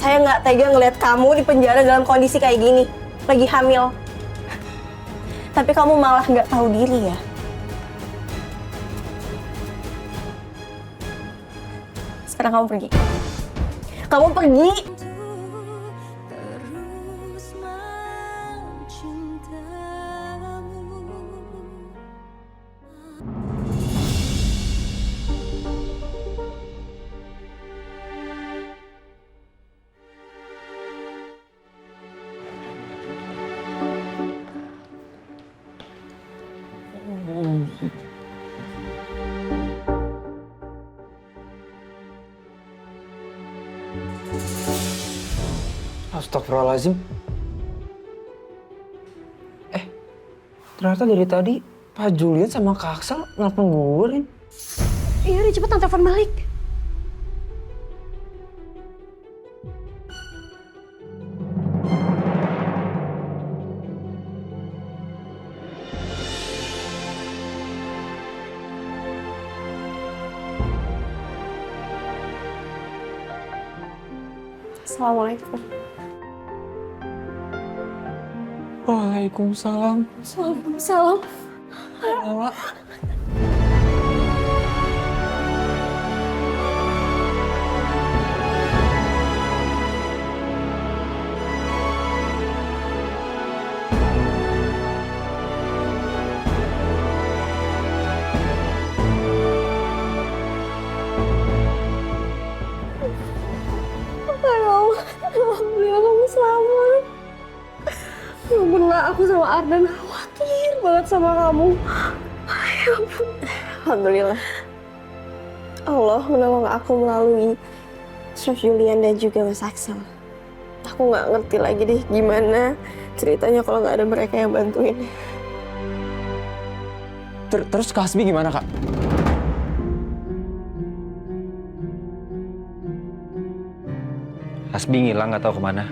Saya nggak tega ngeliat kamu di penjara dalam kondisi kayak gini, lagi hamil. Tapi kamu malah nggak tahu diri ya. Sekarang kamu pergi. Kamu pergi. Astagfirullahaladzim. Ternyata dari tadi Pak Julian sama Kak Aksel nelfon gue, Rin. Iya, udah cepetan telepon balik. Assalamualaikum. Waalaikumsalam. Waalaikumsalam. Lala. Alhamdulillah kamu selamat. Ya ampun, lah, aku sama Ardan khawatir banget sama kamu. Ya ampun. Alhamdulillah. Allah menolong aku melalui Chef Julian dan juga Mas Aksel. Aku nggak ngerti lagi deh gimana ceritanya kalau nggak ada mereka yang bantuin. Terus Kak Hasbi gimana, Kak? Hasbi ngilang nggak tahu kemana.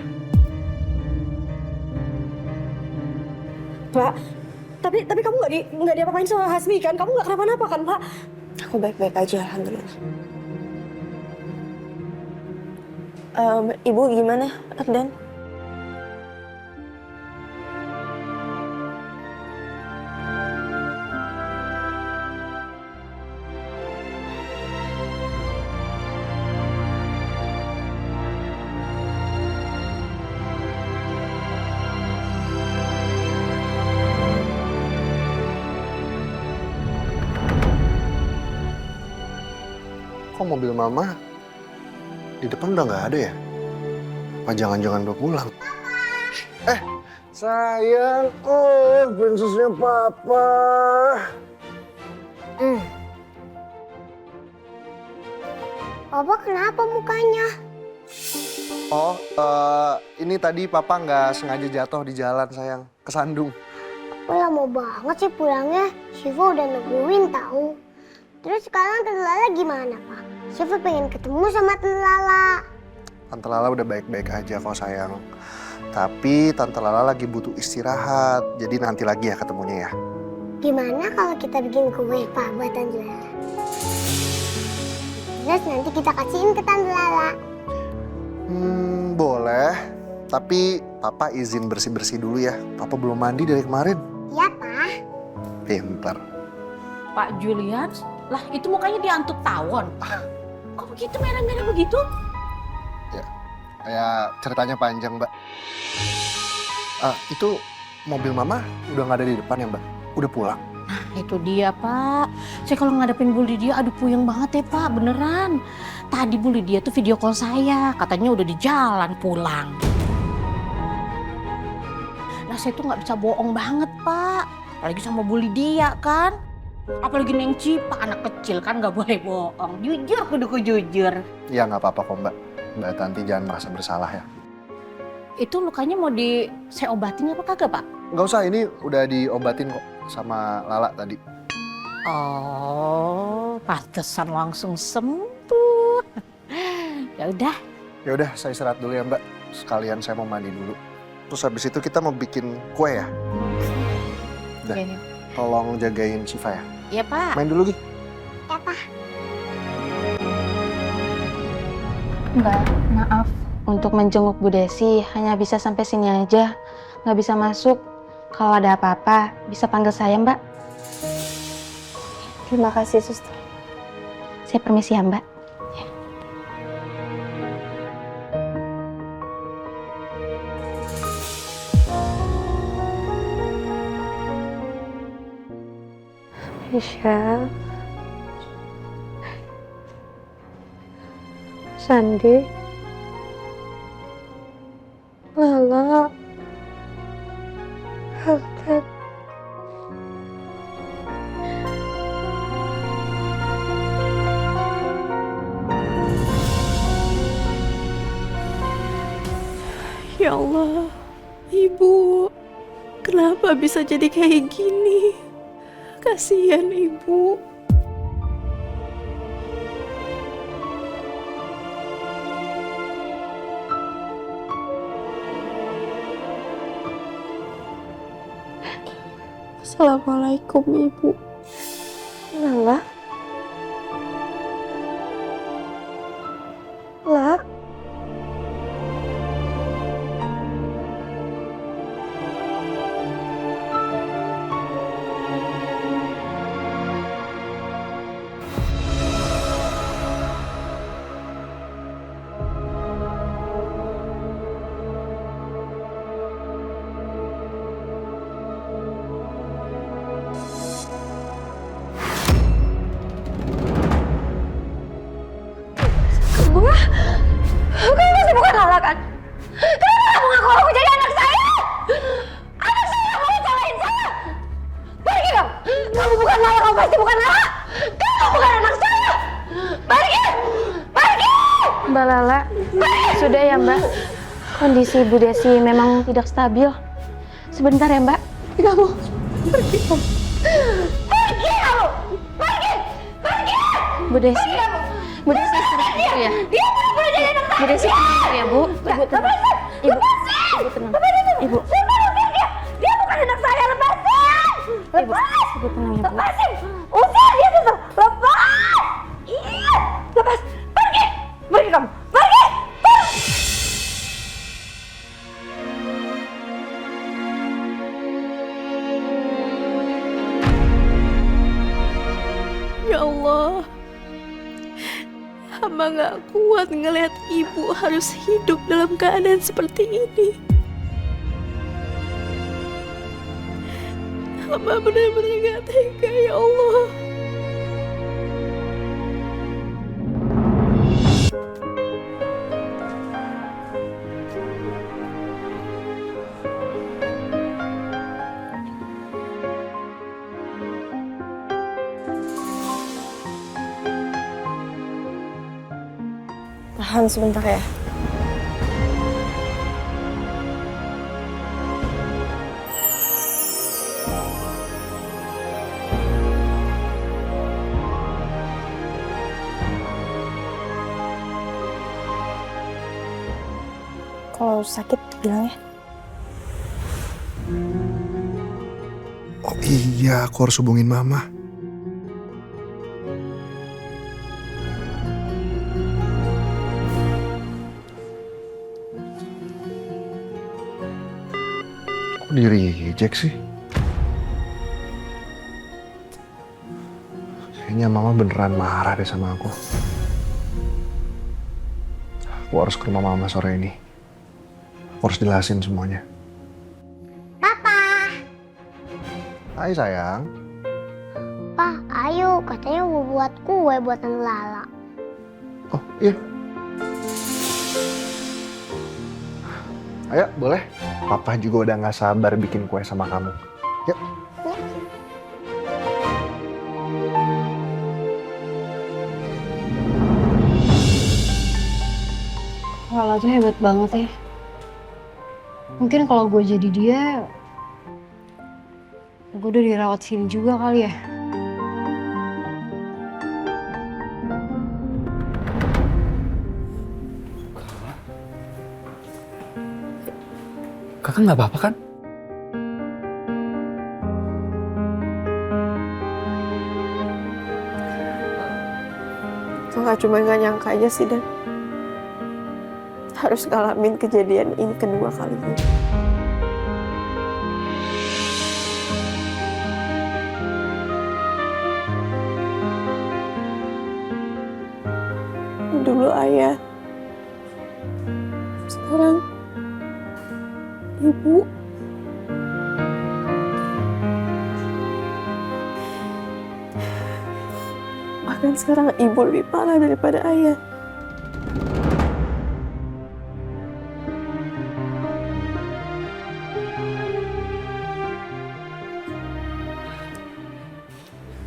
Pak, tapi kamu nggak diapa-apain sama Hasbi kan? Kamu nggak kenapa-napa kan, Pak? Aku baik-baik aja, alhamdulillah. Ibu gimana, Ardan? Kok mobil mama di depan udah nggak ada ya? Apa jangan-jangan udah pulang? Sayang, prinsesnya papa. Papa kenapa mukanya? Oh, ini tadi papa nggak sengaja jatuh di jalan, sayang. Kesandung. Aku lama banget sih pulangnya. Syifa udah nungguin tahu. Terus sekarang Tante Lala gimana, Pak? Syifa pengen ketemu sama Tante Lala. Tante Lala udah baik-baik aja kok, sayang. Tapi Tante Lala lagi butuh istirahat. Jadi nanti lagi ya ketemunya ya. Gimana kalau kita bikin kue, Pak, buat Tante Lala? Terus nanti kita kasihin ke Tante Lala. Boleh. Tapi papa izin bersih-bersih dulu ya. Papa belum mandi dari kemarin. Iya, Pak. Pintar. Pak Julian, lah itu mukanya diantuk tawon. Kok begitu merah-merah begitu? Ya, ceritanya panjang, Mbak. Itu mobil mama udah nggak ada di depan ya, Mbak? Udah pulang? Nah itu dia Pak. Saya kalau ngadepin Bu Lydia aduh puyeng banget ya Pak, beneran. Tadi Bu Lydia tuh video call saya, katanya udah di jalan pulang. Nah saya tuh nggak bisa bohong banget Pak, apalagi sama Bu Lydia kan. Apalagi Neng Cipa, anak kecil kan nggak boleh bohong. Jujur, kudu jujur. Ya nggak apa-apa kok, Mbak. Mbak Tanti jangan merasa bersalah ya. Itu lukanya mau saya obatin apa kagak Pak? Nggak usah, ini udah diobatin kok sama Lala tadi. Oh, pantesan langsung sembuh. Ya udah. Ya udah, saya istirahat dulu ya, Mbak. Sekalian saya mau mandi dulu. Terus habis itu kita mau bikin kue ya. Udah, Oke. tolong jagain Syifa ya. Iya Pak. Main dulu, Gi. Ya, Pak. Mbak, maaf. untuk menjenguk Bu Desi hanya bisa sampai sini aja, nggak bisa masuk. Kalau ada apa-apa, bisa panggil saya, Mbak. Terima kasih, Suster. Saya permisi ya, Mbak. Aisyah, Sandi, Lala, Haltet. Ya Allah, Ibu, kenapa bisa jadi kayak gini? Kasihan Ibu. Assalamualaikum Ibu. Lala? La? Bunga? Kamu masih bukan Lala kan? Kenapa kamu ngaku jadi anak saya? Anak saya yang mau salahin saya! Pergi kamu! Kamu bukan Lala, kamu pasti bukan Lala! Kamu bukan anak saya! Pergi! Pergi! Mbak Lala, sudah ya, Mbak. Kondisi Bu Desi memang tidak stabil. Sebentar ya, Mbak. Kamu! Pergi kamu! Pergi kamu! Pergi! Pergi! Bu Desi. Bu Desi istirahat dulu ya. Dia benar-benar jadi anak saya! Bu Desi tenang ya, Bu. Ibu tenang. Ibu tenang. Ibu. Dia bukan anak saya, lepasin! Lepas! Ibu tenang ya, Bu. Lepasin! Usir dia tuh! Lepas! Iya! Lepas! Pergi! Pergi kamu! Pergi! Ya Allah, hamba gak kuat ngelihat Ibu harus hidup dalam keadaan seperti ini. Hamba benar-benar gak tega, ya Allah. Tahan sebentar ya. Kalau sakit bilang ya. Oh iya, aku harus hubungin Mama. Kok di-reject sih? Kayaknya Mama beneran marah deh sama aku. Aku harus ke rumah Mama sore ini. Aku harus jelasin semuanya. Papa, Hai sayang. Pa, ayo, katanya mau buat kue buatan Lala. Oh iya. Ayo boleh. Papa juga udah gak sabar bikin kue sama kamu. Yuk. Lala tuh hebat banget ya. Mungkin kalau gue jadi dia, gue udah dirawat sini juga kali ya. Kakak nggak apa-apa kan? Kakak cuma gak nyangka aja sih, Dan. harus ngalamin kejadian ini kedua kalinya. Dulu ayah, sekarang ibu. Bahkan sekarang ibu lebih parah daripada ayah.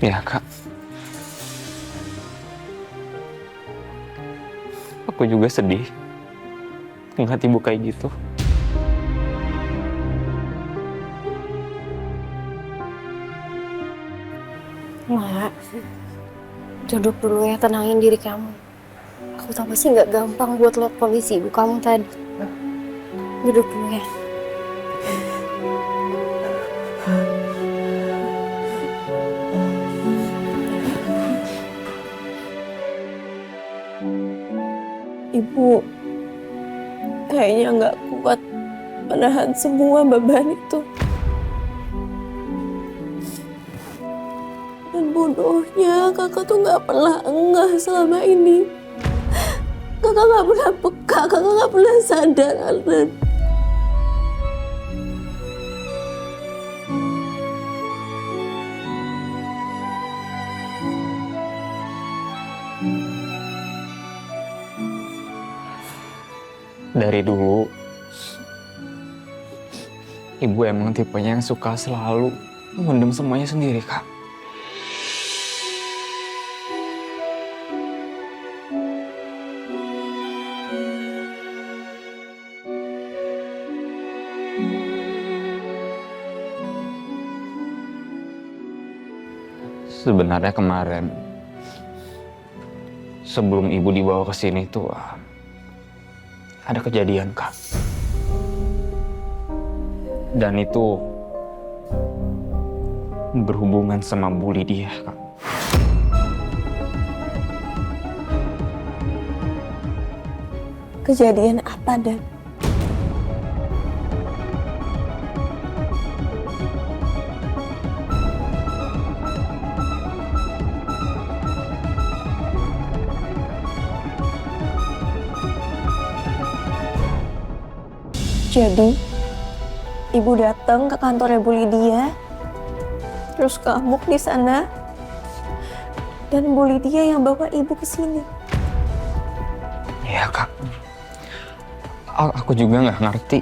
Ya Kak. Aku juga sedih ngeliat ibu kayak gitu. Mak, duduk dulu ya, tenangin diri kamu. Aku tahu pasti nggak gampang buat lihat kondisi ibu kamu tadi. Duduk dulu ya. Ibu kayaknya nggak kuat menahan semua beban itu. Dan bodohnya kakak tuh nggak pernah enggah selama ini. Kakak nggak pernah peka, kakak nggak pernah sadar, Arden. Dari dulu, ibu emang tipenya yang suka selalu mendem semuanya sendiri, Kak. Sebenarnya kemarin, sebelum ibu dibawa ke sini tuh, ada kejadian, Kak. Dan itu berhubungan sama Bu Lydia, Kak. Kejadian apa, Dan? Jadi, ibu datang ke kantornya Bu Lydia, terus kamu di sana, dan Bu Lydia yang bawa ibu ke sini. Iya, Kak. Aku juga nggak ngerti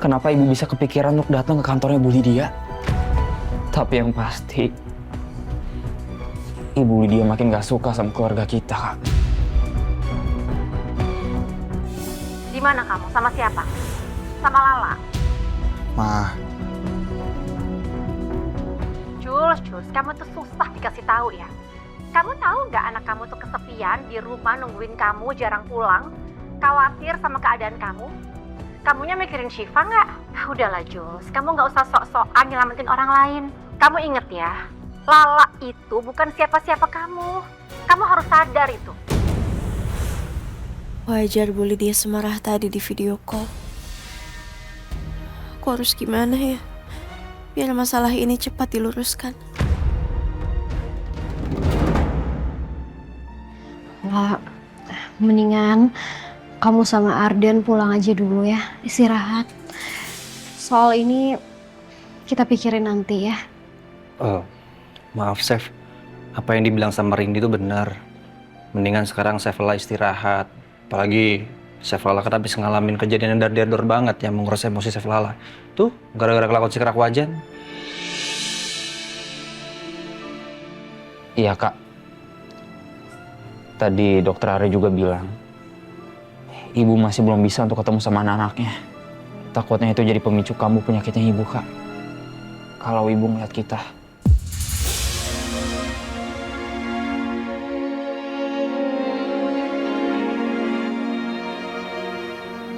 kenapa ibu bisa kepikiran untuk datang ke kantornya Bu Lydia. Tapi yang pasti, Ibu Lydia makin nggak suka sama keluarga kita, Kak. Di mana kamu? Sama siapa? Sama Lala? Mah, Jules, kamu tuh susah dikasih tahu ya. Kamu tahu nggak anak kamu tuh kesepian di rumah nungguin kamu jarang pulang, khawatir sama keadaan kamu? Kamunya mikirin Syifa nggak? Udahlah Jules, kamu nggak usah sok-sokan nyelamatin orang lain. Kamu inget ya, Lala itu bukan siapa-siapa kamu. Kamu harus sadar itu. Wajar Bu Lydia semarah tadi di video call. Aku harus gimana ya? Biar masalah ini cepat diluruskan. Wah, mendingan kamu sama Arden pulang aja dulu ya, istirahat. Soal ini kita pikirin nanti ya. Maaf, Chef. Apa yang dibilang sama Rindy itu benar. Mendingan sekarang Chef Lala istirahat. Apalagi Chef Lala kan habis ngalamin kejadian yang dar-dar banget yang menguras emosi Chef Lala. Tuh, gara-gara kelakuan si kerak wajan. Iya, Kak. Tadi dokter Ari juga bilang, ibu masih belum bisa untuk ketemu sama anak-anaknya. Takutnya itu jadi pemicu kamu penyakitnya ibu, Kak. Kalau ibu ngeliat kita.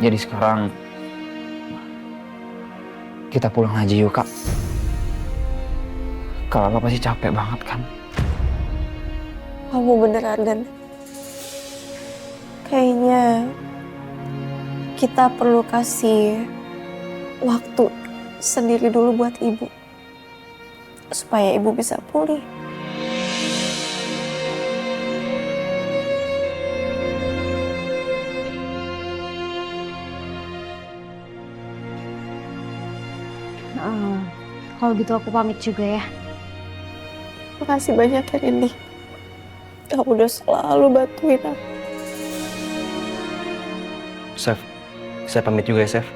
Jadi sekarang kita pulang aja yuk, Kak. Kakak pasti capek banget kan? Kamu bener, Arden. Kayaknya kita perlu kasih waktu sendiri dulu buat ibu. Supaya ibu bisa pulih. Kalau gitu aku pamit juga ya. Makasih banyak ya Rindi. Kamu udah selalu bantuin aku. Chef, saya pamit juga ya, Chef.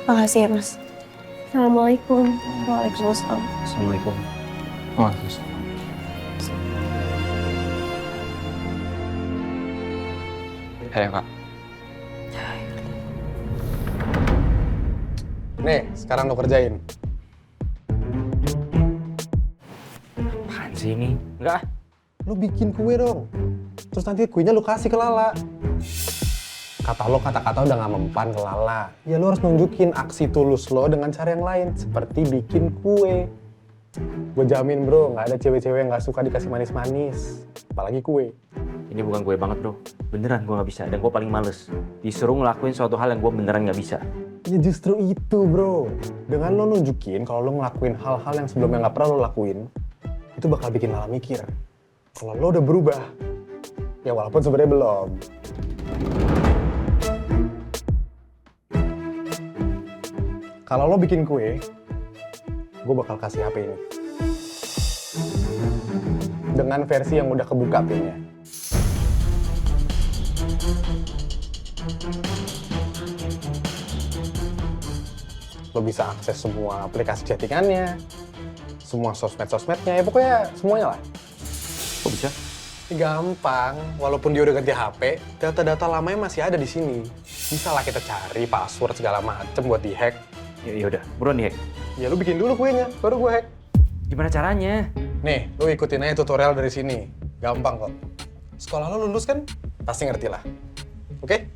Makasih ya Mas. Assalamualaikum. Waalaikumsalam. Assalamualaikum. Waalaikumsalam. Ayo kak. Nih, sekarang lo kerjain. Apaan sih ini? Enggak. Lu bikin kue dong. Terus nanti kuenya lu kasih ke Lala. Kata lo kata-kata udah gak mempan ke Lala. Ya lu harus nunjukin aksi tulus lo dengan cara yang lain. Seperti bikin kue. Gue jamin bro, gak ada cewek-cewek yang gak suka dikasih manis-manis. Apalagi kue. Ini bukan gue banget bro, beneran gue gak bisa dan gue paling males disuruh ngelakuin suatu hal yang gue beneran gak bisa. Ya justru itu bro. Dengan lo nunjukin kalau lo ngelakuin hal-hal yang sebelumnya gak pernah lo lakuin, itu bakal bikin Lala mikir kalau lo udah berubah. Ya walaupun sebenarnya belum. Kalau lo bikin kue, gue bakal kasih HP ini. Dengan versi yang udah kebuka pinnya. Lo bisa akses semua aplikasi chattingannya, semua sosmed-sosmednya, ya pokoknya semuanya lah. Kok bisa? Gampang, walaupun dia udah ganti HP, data-data lamanya masih ada di sini. Bisa lah kita cari password segala macem buat dihack. Ya udah, buruan nih. Ya lu bikin dulu kuenya, baru gue hack. Gimana caranya? Nih, lu ikutin aja tutorial dari sini. Gampang kok. Sekolah lo lulus kan? Pasti ngerti lah. Oke?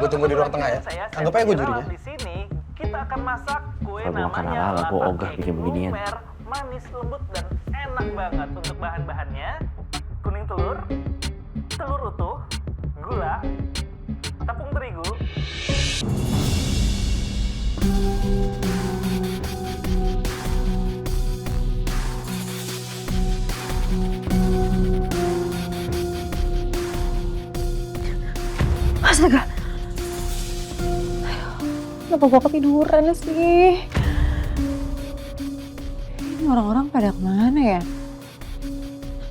Gue tunggu di ruang tengah ya. Anggap aja gue jurinya. Di sini kita akan masak kue Kalau gue makan namanya ala-ala, gue lalap ogah cake. bikin beginian. Lumer, manis, lembut, dan enak banget. Untuk bahan-bahannya, kuning telur, telur utuh, gula, tepung terigu, Astaga. Kenapa gue ketiduran sih? Ini orang-orang pada kemana ya?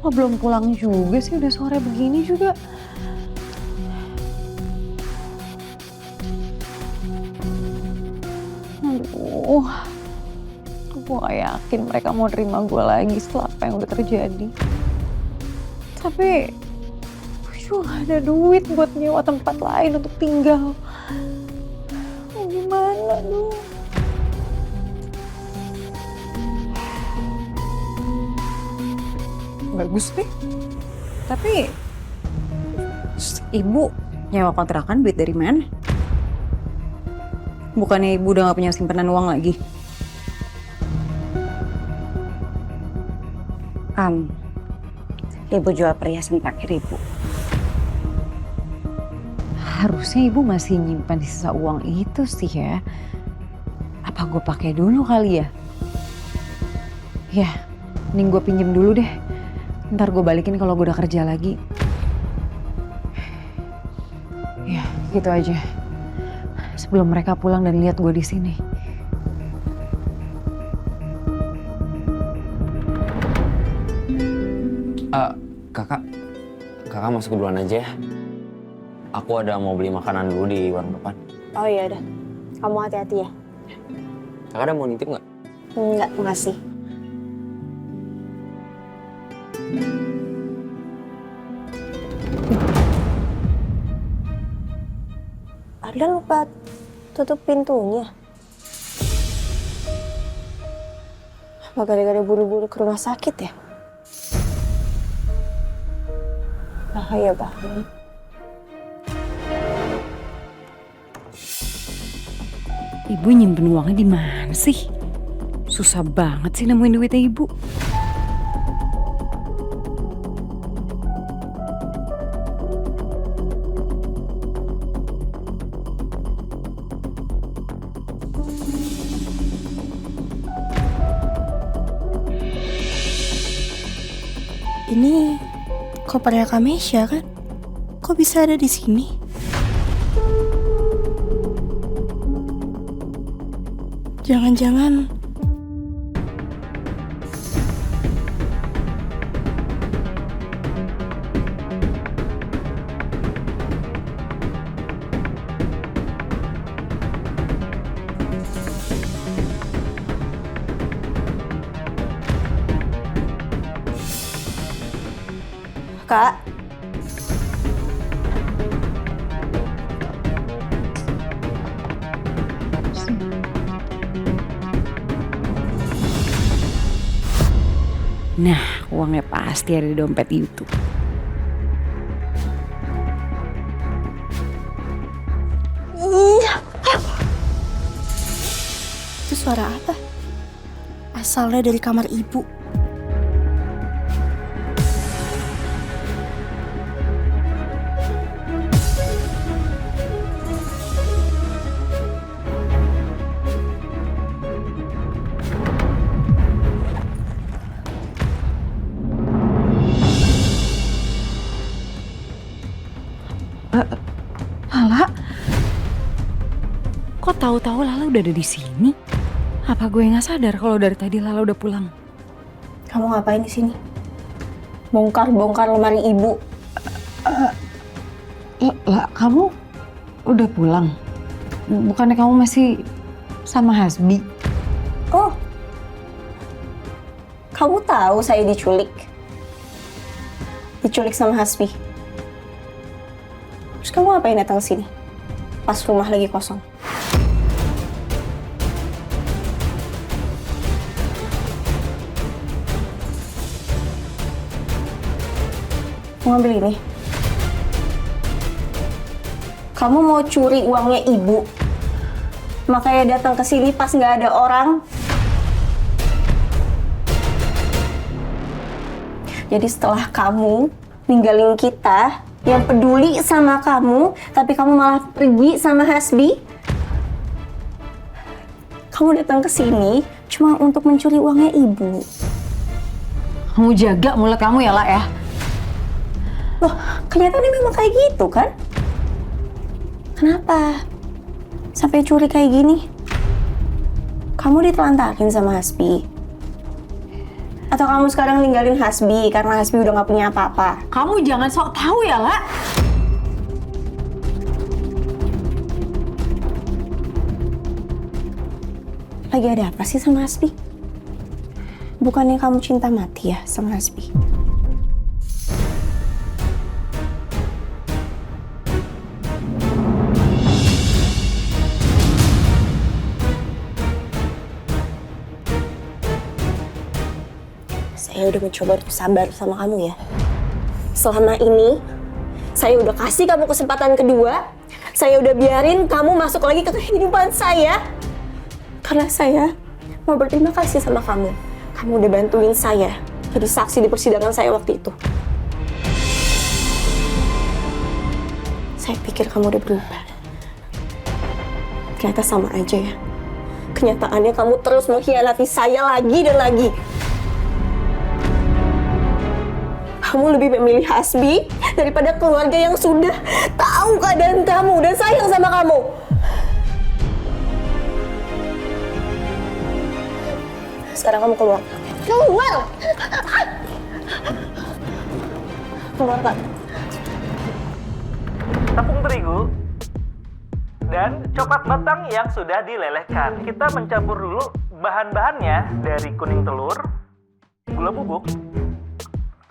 Kok belum pulang juga sih? Udah sore begini juga. Aduh. Gue gak yakin mereka mau terima gue lagi setelah apa yang udah terjadi. Tapi gue juga gak ada duit buat nyewa tempat lain untuk tinggal. Gimana dong? Bagus deh. Tapi ibu nyewa kontrakan duit dari mana? Bukannya ibu udah gak punya simpanan uang lagi? Ibu jual perhiasan pakai ibu. Harusnya ibu masih nyimpan sisa uang itu sih ya. Apa gue pakai dulu kali ya? Ya, mending gue pinjem dulu deh. Ntar gue balikin kalau gue udah kerja lagi. Ya, gitu aja. Sebelum mereka pulang dan lihat gue di sini. Kakak masuk duluan aja ya. Aku ada mau beli makanan dulu di warung depan. Oh iya udah, kamu hati-hati ya. Kakak ada mau nitip nggak? Enggak, makasih. Ada lupa tutup pintunya. Apa gara-gara buru-buru ke rumah sakit ya? Bahaya banget. Ibu nyimpen uangnya di mana sih? Susah banget sih nemuin duitnya ibu. ini kopernya Kamesha kan? Kok bisa ada di sini? Jangan-jangan Kak, Nah, uangnya pasti ada di dompet itu. itu suara apa? Asalnya dari kamar ibu. Lala? Kok tahu-tahu Lala udah ada di sini? Apa gue nggak sadar kalau dari tadi Lala udah pulang? kamu ngapain di sini? Bongkar-bongkar lemari ibu. Lah, kamu udah pulang? Bukannya kamu masih sama Hasbi? Oh, kamu tahu saya diculik? Diculik sama Hasbi. Terus kamu ngapain datang ke sini? Pas rumah lagi kosong. Mau ngambil ini? Kamu mau curi uangnya ibu? Makanya datang ke sini pas nggak ada orang? Jadi setelah kamu ninggalin kita yang peduli sama kamu, tapi kamu malah pergi sama Hasbi, kamu datang ke sini cuma untuk mencuri uangnya ibu. Kamu jaga mulut kamu ya, lah ya. Loh, kenyataannya memang kayak gitu kan? Kenapa? Sampai curi kayak gini? Kamu ditelantarin sama Hasbi? Atau kamu sekarang ninggalin Hasbi karena Hasbi udah gak punya apa-apa? Kamu jangan sok tahu ya, lah. Lagi ada apa sih sama Hasbi? Bukannya kamu cinta mati ya sama Hasbi? Saya udah mencoba untuk sabar sama kamu ya. Selama ini, saya udah kasih kamu kesempatan kedua. Saya udah biarin kamu masuk lagi ke kehidupan saya. Karena saya mau berterima kasih sama kamu. Kamu udah bantuin saya jadi saksi di persidangan saya waktu itu. Saya pikir kamu udah berubah. Ternyata sama aja ya. Kenyataannya kamu terus mengkhianati saya lagi dan lagi. Kamu lebih memilih Hasbi daripada keluarga yang sudah tahu keadaan kamu dan sayang sama kamu. Sekarang kamu keluar. Keluar! Keluar, Pak. Tepung terigu dan coklat matang yang sudah dilelehkan. Kita mencampur dulu bahan-bahannya dari kuning telur, gula bubuk,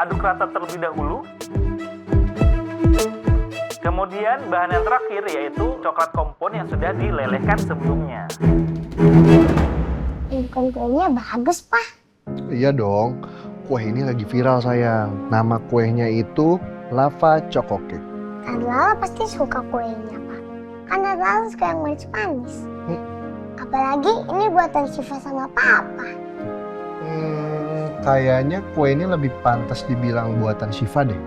aduk rata terlebih dahulu. Kemudian bahan yang terakhir yaitu coklat kompon yang sudah dilelehkan sebelumnya. Bukan kuenya bagus, Pak. Iya dong, kue ini lagi viral sayang. Nama kuenya itu Lava Choco Cake. Tante Lala pasti suka kuenya, Pak. Kan Tante Lala suka yang manis-manis. Apalagi ini buatan Syifa sama Papa. Kayaknya kue ini lebih pantas dibilang buatan Syifa deh.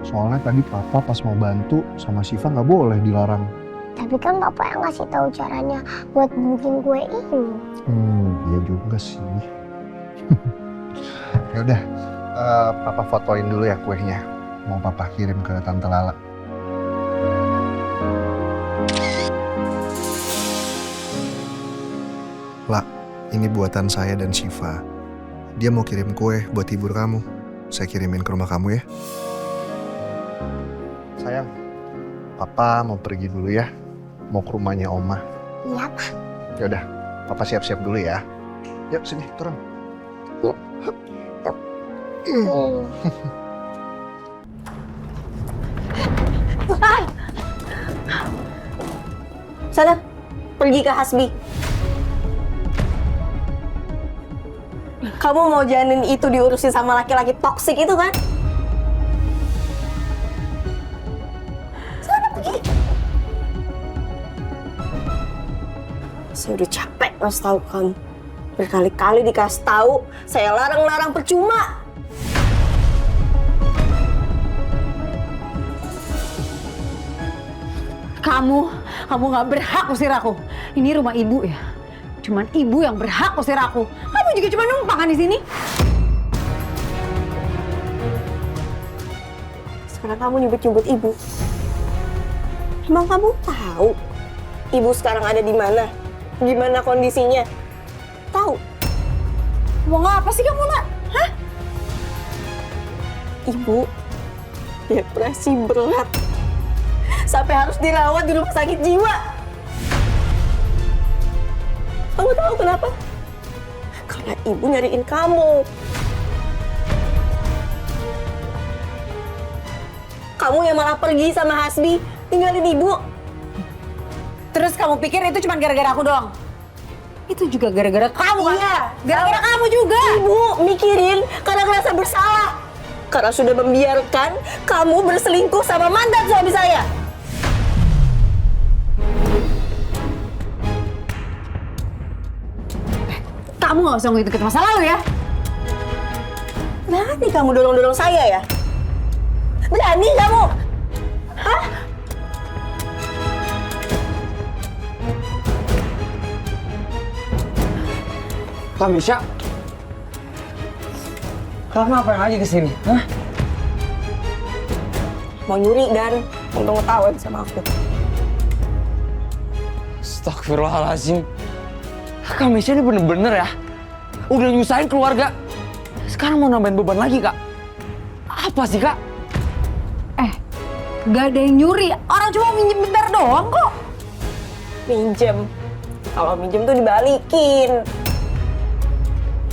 Soalnya tadi Papa pas mau bantu sama Syifa nggak boleh dilarang. Tapi kan Papa yang ngasih tahu caranya buat bikin kue ini. Iya juga sih. Ya udah, Papa fotoin dulu ya kuenya. Mau papa kirim ke Tante Lala. La, ini buatan saya dan Syifa. Dia mau kirim kue buat hibur kamu. Saya kirimin ke rumah kamu ya. Sayang, papa mau pergi dulu ya. Mau ke rumahnya Oma. Iya, Pak. Yaudah, papa siap-siap dulu ya. Yuk, sini, turun. Yuk. Sana, pergi ke Hasbi. Kamu mau janin itu diurusin sama laki-laki toksik itu kan? Sana pergi. Saya udah capek ngasih tahu kamu. Berkali-kali dikasih tahu, saya larang-larang percuma. Kamu nggak berhak usir aku. Ini rumah ibu ya. Cuman ibu yang berhak usir aku. Kamu juga cuma numpang kan di sini. Sekarang kamu nyebut-nyebut ibu. Emang kamu tahu ibu sekarang ada di mana? Gimana kondisinya? Tahu? Mau ngapa sih kamu, Nak? Hah? Ibu depresi berat. Sampai harus dirawat di rumah sakit jiwa. Kamu tahu kenapa? Karena ibu nyariin kamu. Kamu yang malah pergi sama Hasbi, tinggalin ibu. Terus kamu pikir itu cuma gara-gara aku doang? Itu juga gara-gara kamu kan? Iya, Gara-gara kamu juga. Ibu mikirin karena ngerasa bersalah. Karena sudah membiarkan kamu berselingkuh sama mantan suami saya. Kamu nggak usah ngikutin masa lalu ya. Berani kamu dorong-dorong saya ya? Berani kamu? Hah? Kak Misha, kamu ngapain lagi kesini? Hah? Mau nyuri dan untung ketahuan sama aku. Astagfirullahaladzim. Kak Misha ini bener-bener ya. Udah nyusahin keluarga. Sekarang mau nambahin beban lagi, Kak. Apa sih, Kak? Gak ada yang nyuri. Orang cuma minjem bentar doang kok. Minjem. Kalau minjem tuh dibalikin.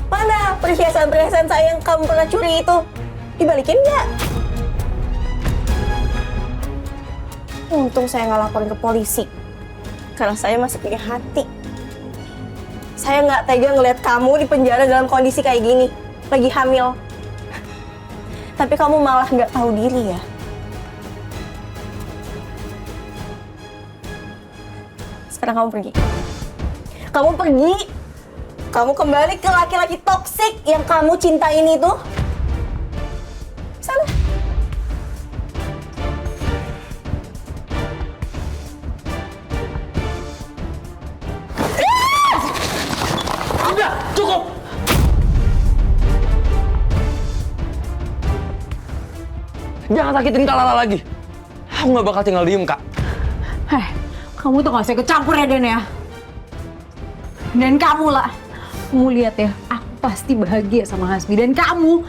Mana perhiasan-perhiasan saya yang kamu pernah curi itu? Dibalikin nggak? Untung saya nggak laporin ke polisi. Karena saya masih punya hati. Saya nggak tega ngeliat kamu di penjara dalam kondisi kayak gini. Lagi hamil. Tapi kamu malah nggak tahu diri ya. Sekarang kamu pergi. Kamu pergi. Kamu kembali ke laki-laki toksik yang kamu cintain itu. Sana. Udah, cukup! Jangan sakitin Kak Lala lagi. Aku nggak bakal tinggal diem, Kak. Kamu tuh gak usah ikut campur ya, Den ya. Dan kamu lah, kamu lihat ya, aku pasti bahagia sama Hasbi. Dan kamu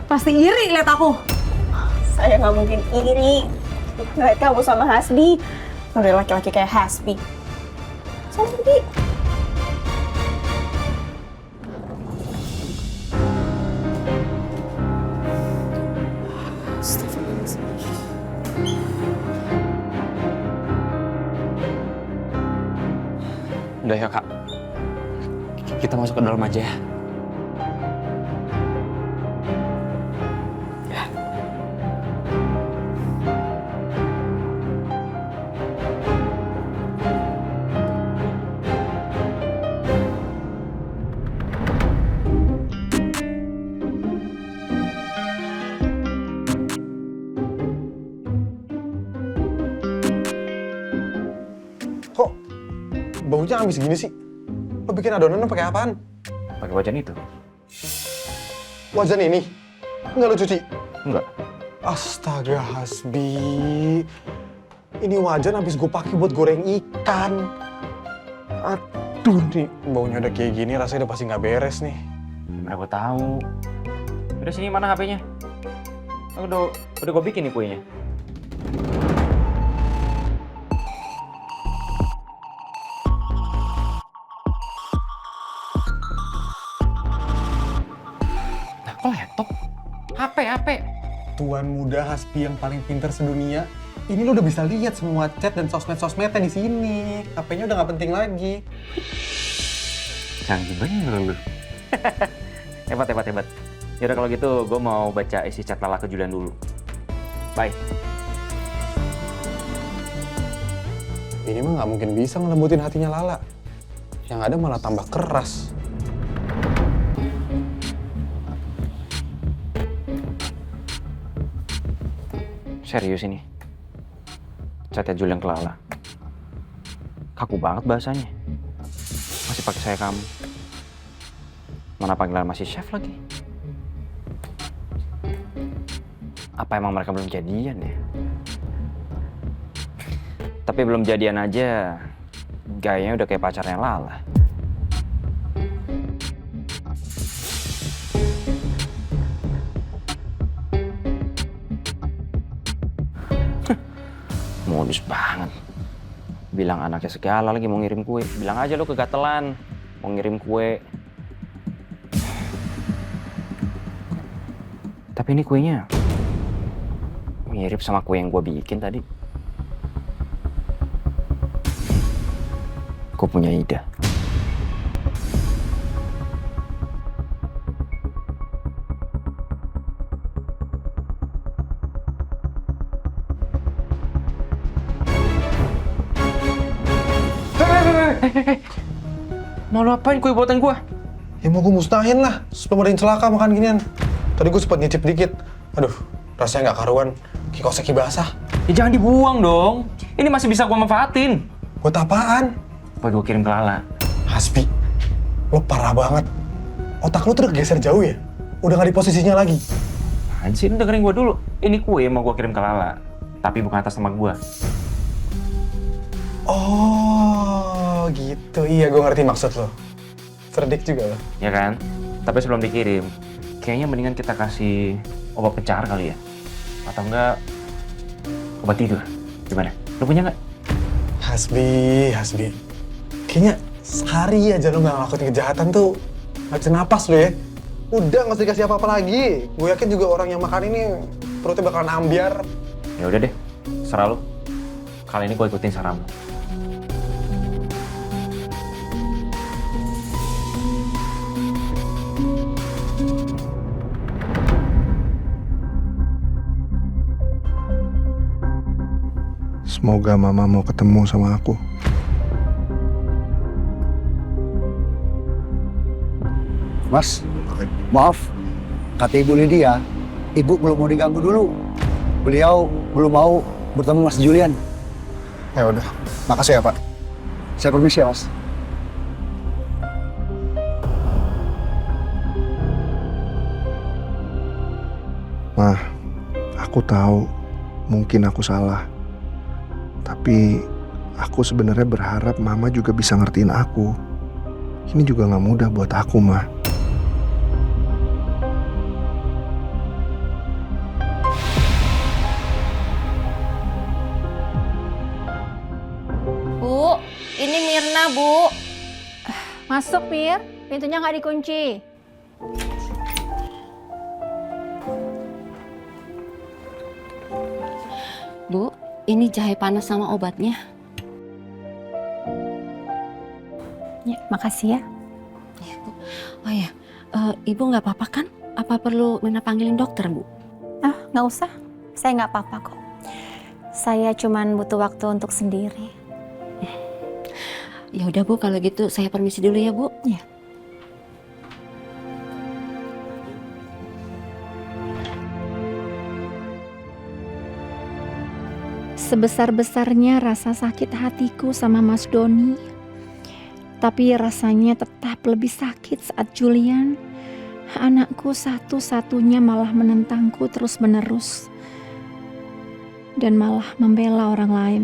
pasti iri lihat aku. Saya nggak mungkin iri ngeliat kamu sama Hasbi. Udah laki-laki kayak Hasbi. Sana pergi. Udah ya, Kak. Kita masuk ke dalam aja ya. Kok baunya amis gini sih? Lo bikin adonannya pakai apaan? Pakai wajan itu. Wajan ini? Nggak lo cuci? Enggak. Astaga Hasbi, ini wajan habis gue pakai buat goreng ikan. Aduh nih, baunya udah kayak gini rasanya udah pasti nggak beres nih. Gimana gue tahu? Udah sini mana HP-nya? Udah gue bikin nih kuenya. Nah, kok laptop? HP. Tuan muda Hasbi yang paling pintar sedunia. Ini lo udah bisa lihat semua chat dan sosmed-sosmednya di sini. HP-nya udah nggak penting lagi. Canggih bener lu. Hebat. Yaudah kalau gitu gue mau baca isi chat Lala ke Julian dulu. Bye. Ini mah nggak mungkin bisa ngelembutin hatinya Lala. Yang ada malah tambah keras. Serius ini? Chatnya Julian ke Lala. Kaku banget bahasanya. Masih pakai saya kamu. Mana panggilan masih chef lagi? Apa emang mereka belum jadian ya? Tapi belum jadian aja, gayanya udah kayak pacarnya Lala. Modus banget. Bilang anaknya segala lagi mau ngirim kue. Bilang aja lo kegatelan mau ngirim kue. Tapi ini kuenya mirip sama kue yang gue bikin tadi. Gue punya ide. Mau lo apain kue buatan gue? Ya mau gue musnahin lah, sebelum ada yang celaka makan ginian. Tadi gue sempat nyicip dikit. Aduh, rasanya nggak karuan. Kayak koseki basah. Ya jangan dibuang dong. Ini masih bisa gue manfaatin. Buat apaan? Buat gue kirim ke Lala. Hasbi, lo parah banget. Otak lo tuh udah geser jauh ya? Udah nggak di posisinya lagi. Apaan sih? Dengerin gue dulu. Ini kue mau gue kirim ke Lala. Tapi bukan atas nama gue. Oh, gitu. Iya, gue ngerti maksud lo. Cerdik juga lo. Ya kan? Tapi sebelum dikirim, kayaknya mendingan kita kasih obat pencar kali ya? Atau enggak obat tidur? Gimana? Lo punya nggak? Hasbi. Kayaknya sehari aja lo nggak ngelakuin kejahatan tuh nggak bisa napas lo ya. Udah nggak usah dikasih apa-apa lagi. Gue yakin juga orang yang makan ini perutnya bakalan ambiar. Ya udah deh, serah lo. Kali ini gue ikutin saranmu. Semoga Mama mau ketemu sama aku. Mas, maaf, kata Ibu Lydia, Ibu belum mau diganggu dulu. Beliau belum mau bertemu Mas Julian. Ya udah, makasih ya Pak. Saya permisi ya Mas. Ma, aku tahu mungkin aku salah. Tapi aku sebenarnya berharap Mama juga bisa ngertiin aku. Ini juga nggak mudah buat aku, Ma. Bu, ini Mirna, Bu. Masuk, Mir. Pintunya nggak dikunci. Bu, ini jahe panas sama obatnya. Ya, makasih ya. Ya, Bu. Oh ya, Ibu nggak apa-apa kan? Apa perlu Mirna panggilin dokter, Bu? Ah, nggak usah. Saya nggak apa-apa kok. Saya cuman butuh waktu untuk sendiri. Ya udah Bu, kalau gitu saya permisi dulu ya, Bu. Ya. Sebesar-besarnya rasa sakit hatiku sama Mas Doni, tapi rasanya tetap lebih sakit saat Julian Anakku satu-satunya malah menentangku terus-menerus dan malah membela orang lain.